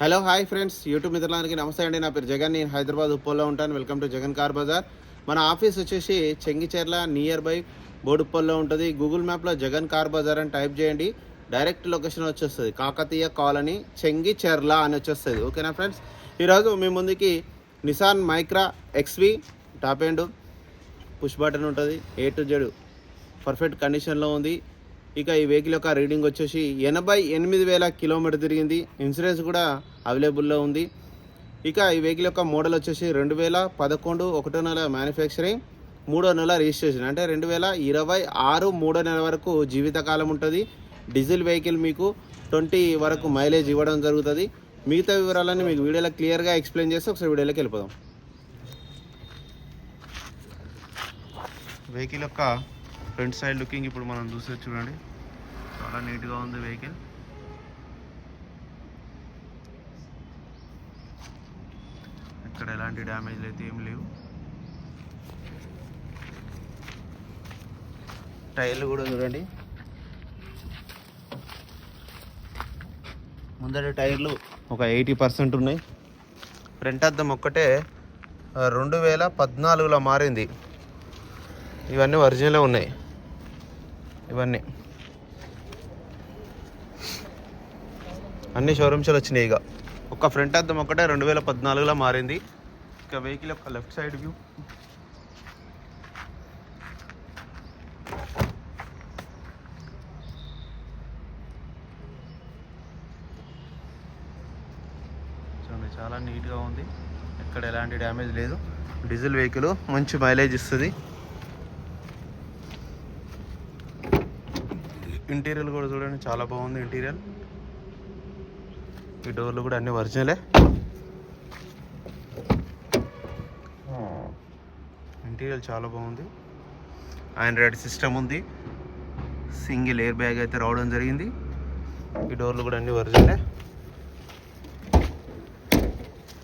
Hello hi friends, YouTube మిత్రులందరికీ నమస్తే అండి. నా పేరు జగన్. నేను హైదరాబాద్ ఉప్పల్లో ఉంటాను. Welcome to Jagan car Bazaar. మన ఆఫీస్ వచ్చేసి చెంగిచెర్ల నియర్ బై బోడుప్పల్లో ఉంటుంది. గూగుల్ మ్యాప్లో జగన్ కార్ బజార్ అని టైప్ చేయండి, డైరెక్ట్ లొకేషన్ వచ్చేస్తుంది. కాకతీయ కాలనీ చెంగిచెర్ల అని వచ్చేస్తుంది. ఓకేనా ఫ్రెండ్స్, ఈరోజు మీ ముందుకి Nissan Micra XV top end push button ఉంటుంది. A to Z పర్ఫెక్ట్ కండిషన్లో ఉంది. ఇక ఈ వెహికల్ యొక్క రీడింగ్ వచ్చేసి 88,000 కిలోమీటర్ తిరిగింది. ఇన్సూరెన్స్ కూడా అవైలబుల్లో ఉంది. ఇక ఈ వెహికల్ యొక్క మోడల్ వచ్చేసి 2011 ఒకటో నెల మ్యానుఫ్యాక్చరింగ్, 3వ నెల రిజిస్ట్రేషన్. అంటే 2026 3వ నెల వరకు జీవితకాలం ఉంటుంది. డీజిల్ వెహికల్ మీకు 20 వరకు మైలేజ్ ఇవ్వడం జరుగుతుంది. మిగతా వివరాలన్నీ మీకు వీడియోలో క్లియర్గా ఎక్స్ప్లెయిన్ చేస్తే ఒకసారి వీడియోలోకి వెళ్ళిపోదాం. వెహికల్ యొక్క ఫ్రంట్ సైడ్ లుకింగ్ ఇప్పుడు మనం చూసి చూడండి, చాలా నీట్గా ఉంది వెహికల్. ఇక్కడ ఎలాంటి డ్యామేజ్లు అయితే ఏం లేవు. టైర్లు కూడా చూడండి, ముందర టైర్లు ఒక 80% ఉన్నాయి. ఫ్రంట్ అద్దం ఒక్కటే 2014లో మారింది. ఇవన్నీ ఒరిజినలే ఉన్నాయి. ఇవన్నీ అన్ని షోరూమ్స్లో వచ్చినాయి. ఇక ఒక్క ఫ్రంట్ అద్దం ఒక్కటే 2014లో మారింది. ఇక వెహికల్ యొక్క లెఫ్ట్ సైడ్ వ్యూ, చూడండి, చాలా నీట్గా ఉంది. ఎక్కడ ఎలాంటి డ్యామేజ్ లేదు. డీజిల్ వెహికల్ మంచి మైలేజ్ ఇస్తుంది. ఇంటీరియర్ కూడా చూడండి, చాలా బాగుంది ఇంటీరియర్. ఈ డోర్లు కూడా అన్ని ఒరిజినలే. ఇంటీరియర్ చాలా బాగుంది. ఆండ్రాయిడ్ సిస్టమ్ ఉంది. సింగిల్ ఎయిర్ బ్యాగ్ అయితే రావడం జరిగింది. ఈ డోర్లు కూడా అన్ని ఒరిజినలే.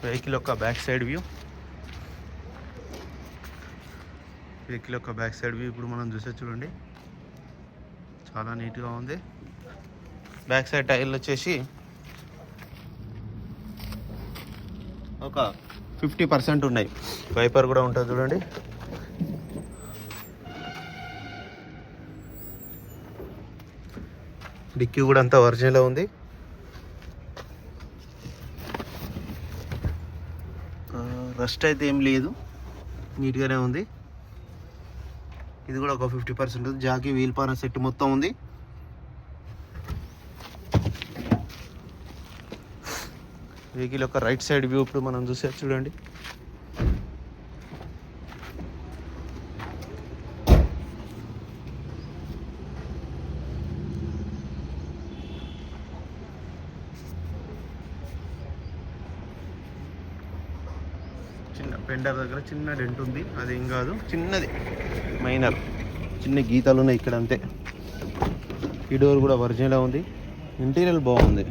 వెహికల్ యొక్క బ్యాక్ సైడ్ వ్యూ, వెహికల్ యొక్క బ్యాక్ సైడ్ వ్యూ ఇప్పుడు మనం చూసే చూడండి, చాలా నీట్గా ఉంది. బ్యాక్ సైడ్ టైర్లు వచ్చేసి ఒక 50% ఉన్నాయి. వైపర్ కూడా ఉంటుంది చూడండి. డిక్కీ కూడా అంతా ఒరిజినల్ ఉంది. రస్ట్ అయితే ఏం లేదు, నీట్గానే ఉంది. ఇది కూడా ఒక 50% ఉంది. జాకీ వీల్ పాన సెట్ మొత్తం ఉంది. వెహికల్ యొక్క రైట్ సైడ్ వ్యూ ఇప్పుడు మనం చూసే చూడండి. చిన్న పెండర్ దగ్గర చిన్న డెంట్ ఉంది, అది ఏం కాదు, చిన్నది మైనర్, చిన్న గీతాలు ఉన్నాయి ఇక్కడ అంతే. ఈ డోర్ కూడా ఒరిజినల్ ఉంది. ఇంటీరియర్ బాగుంది.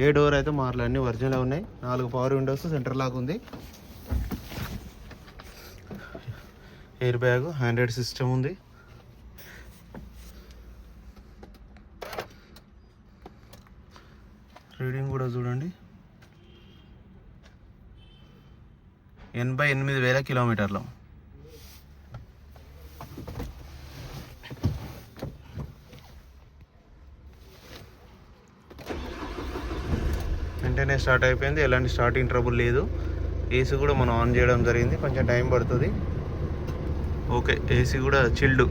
ఏ డోర్ అయితే మార్లు అన్నీ ఒరిజినల్ ఉన్నాయి. 4 పవర్ విండోస్, సెంటర్ లాక్ ఉంది. ఎయిర్ బ్యాగ్, ఆండ్రాయిడ్ సిస్టమ్ ఉంది. రీడింగ్ కూడా చూడండి, 88,000 కిలోమీటర్లు. వెంటనే స్టార్ట్ అయిపోయింది, ఎలాంటి స్టార్టింగ్ ట్రబుల్ లేదు. ఏసీ కూడా మనం ఆన్ చేయడం జరిగింది, కొంచెం టైం పడుతుంది. ఓకే, ఏసీ కూడా చిల్డ్,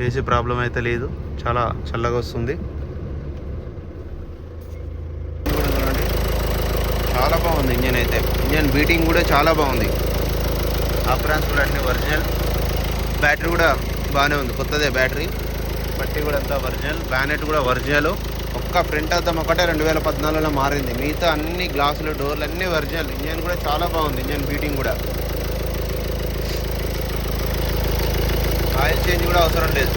ఏసీ ప్రాబ్లం అయితే లేదు, చాలా చల్లగా వస్తుంది. చాలా బాగుంది ఇంజన్ అయితే. ఇంజన్ బీటింగ్ కూడా చాలా బాగుంది. ఆప్రాన్స్ కూడా అన్ని ఒరిజినల్. బ్యాటరీ కూడా బాగానే ఉంది, కొత్తదే బ్యాటరీ. పట్టి కూడా అంతా ఒరిజినల్. బ్యానెట్ కూడా ఒరిజినల్. ఒక్క ఫ్రంట్ అద్దం ఒకటే 2014లో మారింది. మిగతా అన్ని గ్లాసులు, డోర్లు అన్నీ ఒరిజినల్. ఇంజన్ కూడా చాలా బాగుంది, ఇంజన్ బీటింగ్ కూడా. ఆయిల్ చేంజ్ కూడా అవసరం లేదు,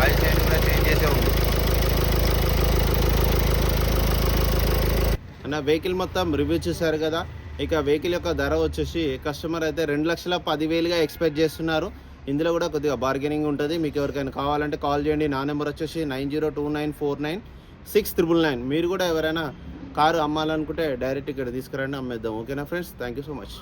ఆయిల్ చేంజ్ కూడా చేంజ్ చేసే ఉంది. నా వెహికల్ మొత్తం రివ్యూ చూశారు కదా. ఇక వెహికల్ యొక్క ధర వచ్చేసి కస్టమర్ అయితే 2,10,000గా ఎక్స్పెక్ట్ చేస్తున్నారు. ఇందులో కూడా కొద్దిగా బార్గెనింగ్ ఉంటుంది. మీకు ఎవరికైనా కావాలంటే కాల్ చేయండి. నా నెంబర్ వచ్చేసి 902949 699. మీరు కూడా ఎవరైనా కారు అమ్మాలనుకుంటే డైరెక్ట్ ఇక్కడ తీసుకురండి, అమ్మేద్దాం. ఓకేనా friends, thank you so much.